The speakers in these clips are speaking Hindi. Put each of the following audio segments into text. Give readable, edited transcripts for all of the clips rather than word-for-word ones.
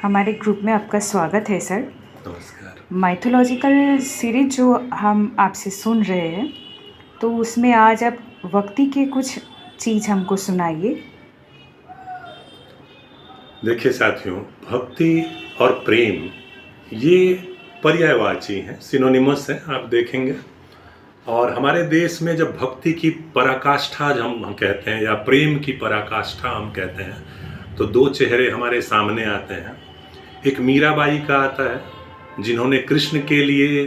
हमारे ग्रुप में आपका स्वागत है सर। नमस्कार। माइथोलॉजिकल सीरीज जो हम आपसे सुन रहे हैं, तो उसमें आज आप भक्ति के कुछ चीज़ हमको सुनाइए। देखिए साथियों, भक्ति और प्रेम ये पर्यायवाची हैं, सिनोनिमस हैं, आप देखेंगे। और हमारे देश में जब भक्ति की पराकाष्ठा हम कहते हैं या प्रेम की पराकाष्ठा हम कहते हैं, तो दो चेहरे हमारे सामने आते हैं। एक मीराबाई का आता है, जिन्होंने कृष्ण के लिए,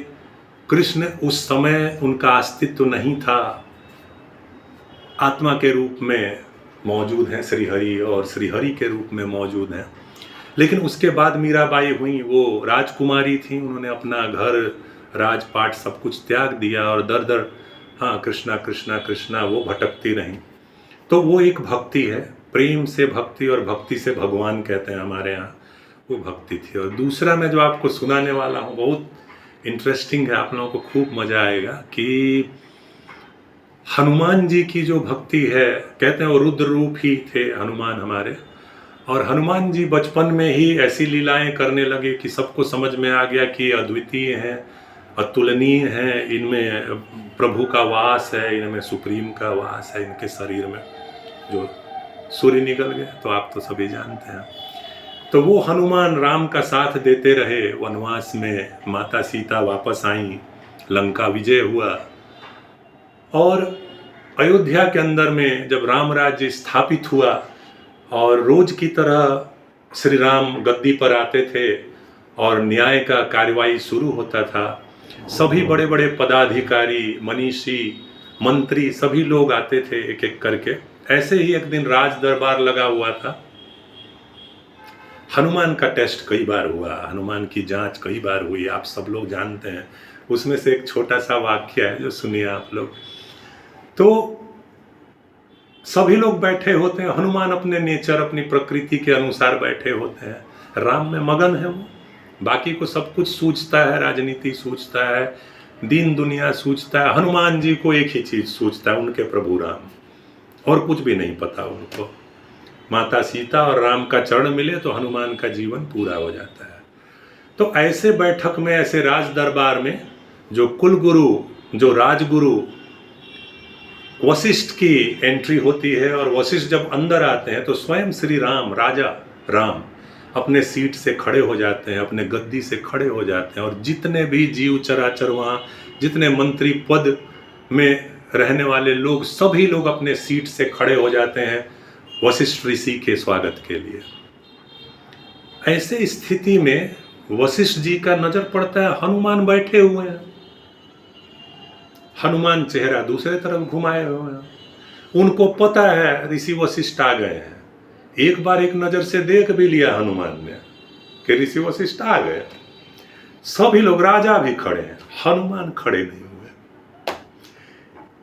कृष्ण उस समय उनका अस्तित्व नहीं था, आत्मा के रूप में मौजूद हैं श्रीहरि, और श्रीहरि के रूप में मौजूद हैं। लेकिन उसके बाद मीराबाई हुई, वो राजकुमारी थी, उन्होंने अपना घर, राजपाट सब कुछ त्याग दिया और दर दर हाँ कृष्णा कृष्णा कृष्णा वो भटकती रहीं। तो वो एक भक्ति है, प्रेम से भक्ति, और भक्ति से भगवान कहते हैं हमारे यहाँ, वो भक्ति थी। और दूसरा मैं जो आपको सुनाने वाला हूँ बहुत इंटरेस्टिंग है, आप लोगों को खूब मजा आएगा कि हनुमान जी की जो भक्ति है, कहते हैं वो रुद्र रूप ही थे हनुमान हमारे। और हनुमान जी बचपन में ही ऐसी लीलाएं करने लगे कि सबको समझ में आ गया कि अद्वितीय हैं, अतुलनीय हैं, इनमें प्रभु का वास है, इनमें सुप्रीम का वास है, इनके शरीर में जो सूर्य निकल गए तो आप तो सभी जानते हैं। तो वो हनुमान राम का साथ देते रहे वनवास में, माता सीता वापस आई, लंका विजय हुआ, और अयोध्या के अंदर में जब राम राज्य स्थापित हुआ और रोज की तरह श्री राम गद्दी पर आते थे और न्याय का कार्यवाही शुरू होता था, सभी बड़े बड़े पदाधिकारी, मनीषी, मंत्री, सभी लोग आते थे एक एक करके। ऐसे ही एक दिन राज दरबार लगा हुआ था। हनुमान का टेस्ट कई बार हुआ, हनुमान की जांच कई बार हुई, आप सब लोग जानते हैं। उसमें से एक छोटा सा वाक्य है जो सुनिए आप लोग। तो सभी लोग बैठे होते हैं, हनुमान अपने नेचर, अपनी प्रकृति के अनुसार बैठे होते हैं, राम में मगन है वो, बाकी को सब कुछ सूझता है, राजनीति सूझता है, दीन दुनिया सूझता है, हनुमान जी को एक ही चीज सूझता है, उनके प्रभु राम, और कुछ भी नहीं पता उनको। माता सीता और राम का चरण मिले तो हनुमान का जीवन पूरा हो जाता है। तो ऐसे बैठक में, ऐसे राज दरबार में जो कुलगुरु, जो राजगुरु वशिष्ठ की एंट्री होती है, और वशिष्ठ जब अंदर आते हैं तो स्वयं श्री राम, राजा राम, अपने सीट से खड़े हो जाते हैं, अपने गद्दी से खड़े हो जाते हैं, और जितने भी जीव चराचर वहाँ, जितने मंत्री पद में रहने वाले लोग, सभी लोग अपने सीट से खड़े हो जाते हैं वशिष्ठ ऋषि के स्वागत के लिए। ऐसे स्थिति में वशिष्ठ जी का नजर पड़ता है, हनुमान बैठे हुए हैं, हनुमान चेहरा दूसरे तरफ घुमाए हुए हैं। उनको पता है ऋषि वशिष्ठ आ गए हैं, एक बार एक नजर से देख भी लिया हनुमान ने कि ऋषि वशिष्ठ आ गए। सभी लोग, राजा भी खड़े हैं, हनुमान खड़े नहीं हुए।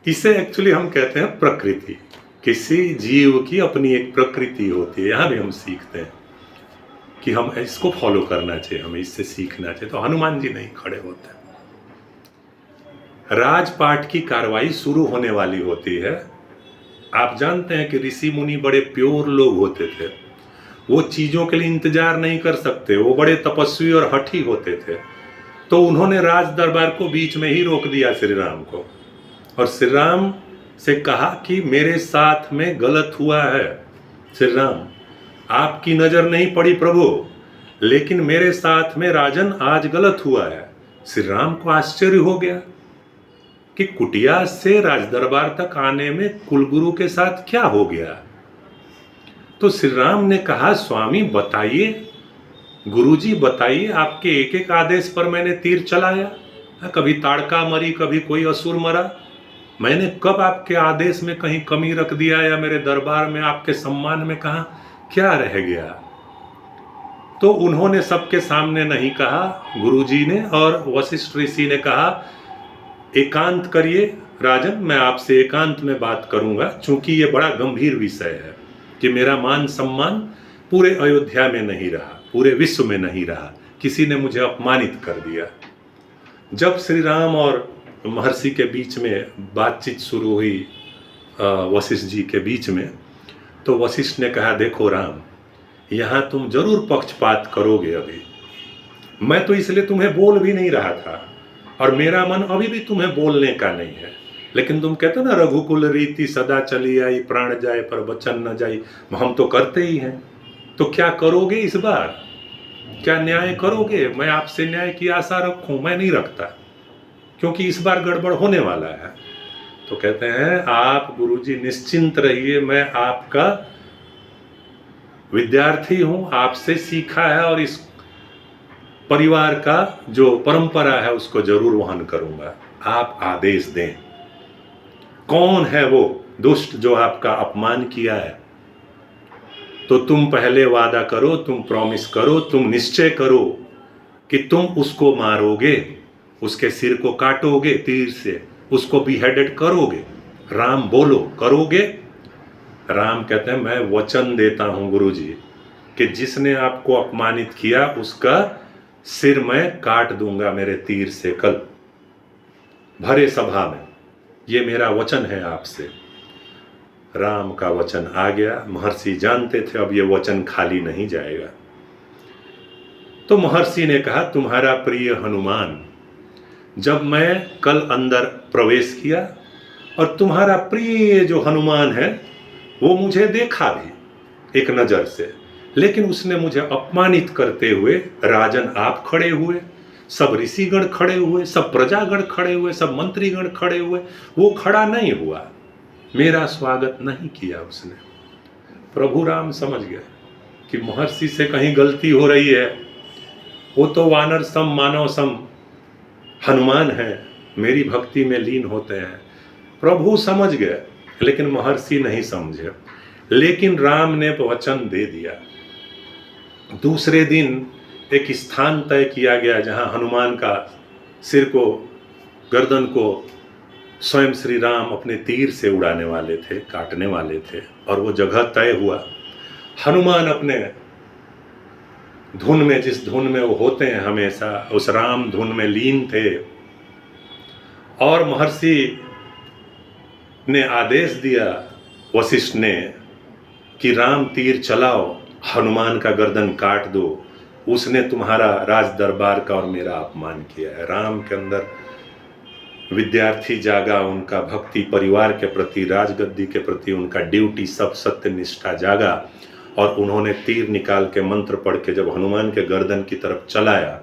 इसे एक्चुअली हम कहते हैं प्रकृति। किसी जीव की अपनी एक प्रकृति होती है, यहां भी हम सीखते हैं कि हम इसको फॉलो करना चाहिए, हमें इससे सीखना चाहिए। तो हनुमान जी नहीं खड़े होते। राजपाट की कार्रवाई शुरू होने वाली होती है। आप जानते हैं कि ऋषि मुनि बड़े प्योर लोग होते थे, वो चीजों के लिए इंतजार नहीं कर सकते, वो बड़े तपस्वी और हठी होते थे। तो उन्होंने राज दरबार को बीच में ही रोक दिया श्री राम को, और श्री राम से कहा कि मेरे साथ में गलत हुआ है। श्री राम, आपकी नजर नहीं पड़ी प्रभु, लेकिन मेरे साथ में राजन आज गलत हुआ है। श्री राम को आश्चर्य हो गया कि कुटिया से राजदरबार तक आने में कुलगुरु के साथ क्या हो गया। तो श्री राम ने कहा, स्वामी बताइए, गुरुजी बताइए, आपके एक एक आदेश पर मैंने तीर चलाया, कभी ताड़का मरी, कभी कोई असुर मरा, मैंने कब आपके आदेश में कहीं कमी रख दिया, या मेरे दरबार में आपके सम्मान में कहा क्या रह गया। तो उन्होंने सबके सामने नहीं कहा, गुरुजी ने और वशिष्ठ ऋषि ने कहा, एकांत करिए राजन, मैं आपसे एकांत में बात करूंगा, चूंकि ये बड़ा गंभीर विषय है कि मेरा मान सम्मान पूरे अयोध्या में नहीं रहा, पूरे विश्व में नहीं रहा, किसी ने मुझे अपमानित कर दिया। जब श्री राम और महर्षि के बीच में बातचीत शुरू हुई, वशिष्ठ जी के बीच में, तो वशिष्ठ ने कहा, देखो राम, यहाँ तुम जरूर पक्षपात करोगे अभी। मैं तो इसलिए तुम्हें बोल भी नहीं रहा था, और मेरा मन अभी भी तुम्हें बोलने का नहीं है, लेकिन तुम कहते हो ना, रघुकुल रीति सदा चली आई, प्राण जाए पर वचन न जाई। हम तो करते ही हैं। तो क्या करोगे इस बार? क्या न्याय करोगे? मैं आपसे न्याय की आशा रखूं? मैं नहीं रखता, क्योंकि इस बार गड़बड़ होने वाला है। तो कहते हैं आप गुरुजी निश्चिंत रहिए, मैं आपका विद्यार्थी हूं, आपसे सीखा है, और इस परिवार का जो परंपरा है उसको जरूर वहन करूंगा। आप आदेश दें। कौन है वो दुष्ट जो आपका अपमान किया है? तो तुम पहले वादा करो, तुम प्रॉमिस करो, तुम निश्चय करो कि तुम उसको मारोगे, उसके सिर को काटोगे तीर से, उसको बिहेडेड करोगे। राम बोलो, करोगे? राम कहते हैं मैं वचन देता हूं गुरुजी कि जिसने आपको अपमानित किया उसका सिर मैं काट दूंगा मेरे तीर से कल भरे सभा में। ये मेरा वचन है आपसे। राम का वचन आ गया। महर्षि जानते थे अब ये वचन खाली नहीं जाएगा। तो महर्षि ने कहा तुम्हारा प्रिय हनुमान, जब मैं कल अंदर प्रवेश किया और तुम्हारा प्रिय जो हनुमान है वो मुझे देखा भी एक नजर से, लेकिन उसने मुझे अपमानित करते हुए, राजन आप खड़े हुए, सब ऋषिगण खड़े हुए, सब प्रजागण खड़े हुए, सब मंत्रीगण खड़े हुए, वो खड़ा नहीं हुआ, मेरा स्वागत नहीं किया उसने। प्रभु राम समझ गए कि महर्षि से कहीं गलती हो रही है। वो तो वानर सम मानव सम हनुमान है, मेरी भक्ति में लीन होते हैं। प्रभु समझ गए, लेकिन महर्षि नहीं समझे। लेकिन राम ने वचन दे दिया। दूसरे दिन एक स्थान तय किया गया जहां हनुमान का सिर को, गर्दन को स्वयं श्री राम अपने तीर से उड़ाने वाले थे, काटने वाले थे, और वो जगह तय हुआ। हनुमान अपने धुन में, जिस धुन में वो होते हैं हमेशा, उस राम धुन में लीन थे। और महर्षि ने आदेश दिया वशिष्ठ ने कि राम तीर चलाओ, हनुमान का गर्दन काट दो, उसने तुम्हारा राज दरबार का और मेरा अपमान किया है। राम के अंदर विद्यार्थी जागा, उनका भक्ति परिवार के प्रति, राजगद्दी के प्रति उनका ड्यूटी, सब सत्य निष्ठा जागा, और उन्होंने तीर निकाल के मंत्र पढ़ के जब हनुमान के गर्दन की तरफ चलाया,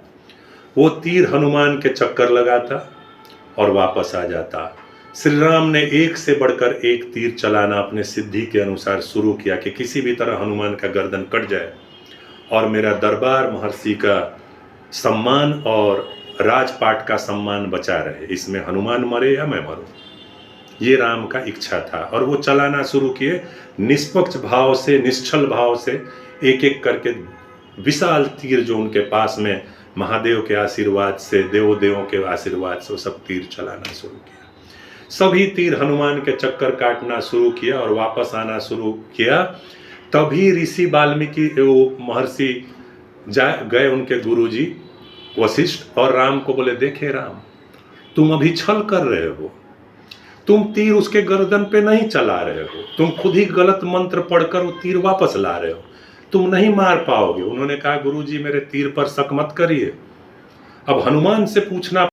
वो तीर हनुमान के चक्कर लगाता और वापस आ जाता। श्री राम ने एक से बढ़कर एक तीर चलाना अपने सिद्धि के अनुसार शुरू किया कि किसी भी तरह हनुमान का गर्दन कट जाए और मेरा दरबार, महर्षि का सम्मान और राजपाट का सम्मान बचा रहे। इसमें हनुमान मरे या मैं मरूं, ये राम का इच्छा था। और वो चलाना शुरू किए निष्पक्ष भाव से, निश्चल भाव से, एक एक करके विशाल तीर जो उनके पास में महादेव के आशीर्वाद से, देवों के आशीर्वाद से, वो सब तीर चलाना शुरू किया। सभी तीर हनुमान के चक्कर काटना शुरू किया और वापस आना शुरू किया। तभी ऋषि वाल्मीकि, वो महर्षि गए उनके गुरुजी वशिष्ठ, और राम को बोले देखे राम, तुम अभी छल कर रहे हो, तुम तीर उसके गर्दन पे नहीं चला रहे हो, तुम खुद ही गलत मंत्र पढ़कर वो तीर वापस ला रहे हो, तुम नहीं मार पाओगे। उन्होंने कहा गुरुजी मेरे तीर पर शक मत करिए, अब हनुमान से पूछना